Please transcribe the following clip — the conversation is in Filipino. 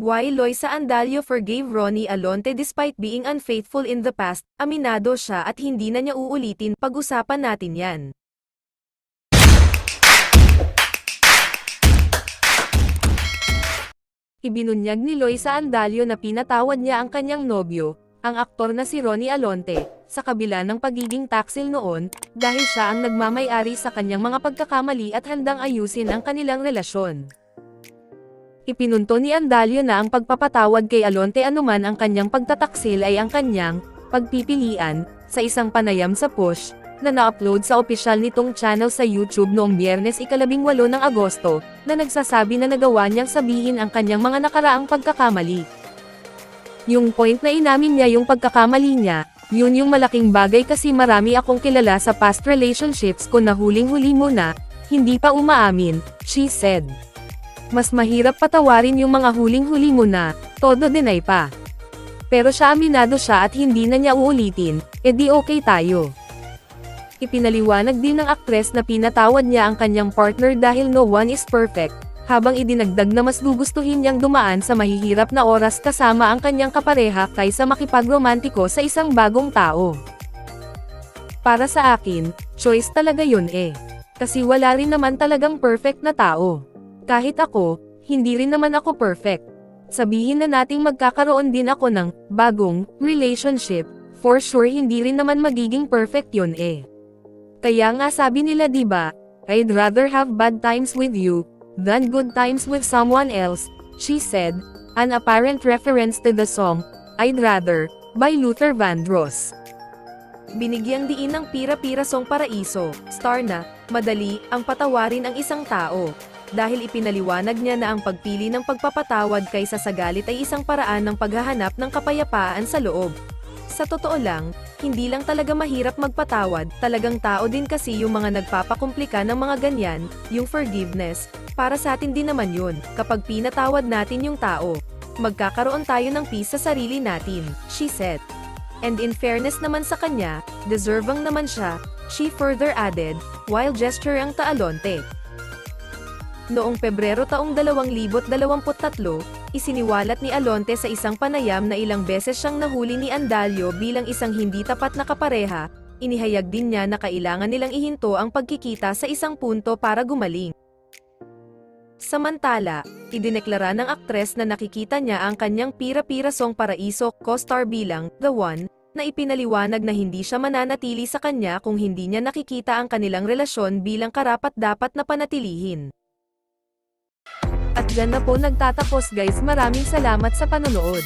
Why Loisa Andalio forgave Ronnie Alonte despite being unfaithful in the past, aminado siya at hindi na niya uulitin, pag-usapan natin yan. Ibinunyag ni Loisa Andalio na pinatawad niya ang kanyang nobyo, ang aktor na si Ronnie Alonte, sa kabila ng pagiging taksil noon, dahil siya ang nagmamay-ari sa kanyang mga pagkakamali at handang ayusin ang kanilang relasyon. Ipinunto ni Andalio na ang pagpapatawad kay Alonte anuman ang kanyang pagtataksil ay ang kanyang pagpipilian sa isang panayam sa Push na na-upload sa opisyal nitong channel sa YouTube noong Biyernes 18 ng Agosto, na nagsasabi na nagawa niyang sabihin ang kanyang mga nakaraang pagkakamali. Yung point na inamin niya yung pagkakamali niya, yun yung malaking bagay kasi marami akong kilala sa past relationships ko na huling-huli mo na, hindi pa umaamin, she said. Mas mahirap patawarin yung mga huling-huli mo na, todo deny pa. Pero siya aminado siya at hindi na niya uulitin, edi okay tayo. Ipinaliwanag din ng aktres na pinatawad niya ang kanyang partner dahil no one is perfect, habang idinagdag na mas gugustuhin niyang dumaan sa mahihirap na oras kasama ang kanyang kapareha kaysa makipagromantiko sa isang bagong tao. Para sa akin, choice talaga yun eh. Kasi wala rin naman talagang perfect na tao. Kahit ako, hindi rin naman ako perfect. Sabihin na nating magkakaroon din ako ng bagong relationship, for sure hindi rin naman magiging perfect yun eh. Kaya nga sabi nila diba, I'd rather have bad times with you than good times with someone else, she said, an apparent reference to the song, I'd Rather, by Luther Vandross. Binigyang diin ng Pira-Pira Song Paraiso, star na, madali, ang patawarin ang isang tao. Dahil ipinaliwanag niya na ang pagpili ng pagpapatawad kaysa sa galit ay isang paraan ng paghahanap ng kapayapaan sa loob. Sa totoo lang, hindi lang talaga mahirap magpatawad, talagang tao din kasi yung mga nagpapakomplika ng mga ganyan, yung forgiveness, para sa atin din naman yun, kapag pinatawad natin yung tao, magkakaroon tayo ng peace sa sarili natin, she said. And in fairness naman sa kanya, deserving naman siya, she further added, while gesturing ta Alonte. Noong Pebrero taong 2023, isiniwalat ni Alonte sa isang panayam na ilang beses siyang nahuli ni Andalio bilang isang hindi tapat na kapareha, inihayag din niya na kailangan nilang ihinto ang pagkikita sa isang punto para gumaling. Samantala, idineklara ng aktres na nakikita niya ang kanyang Pira-Pira Song Paraiso co-star bilang The One, na ipinaliwanag na hindi siya mananatili sa kanya kung hindi niya nakikita ang kanilang relasyon bilang karapat-dapat na panatilihin. At dyan na po nagtatapos guys, maraming salamat sa panonood.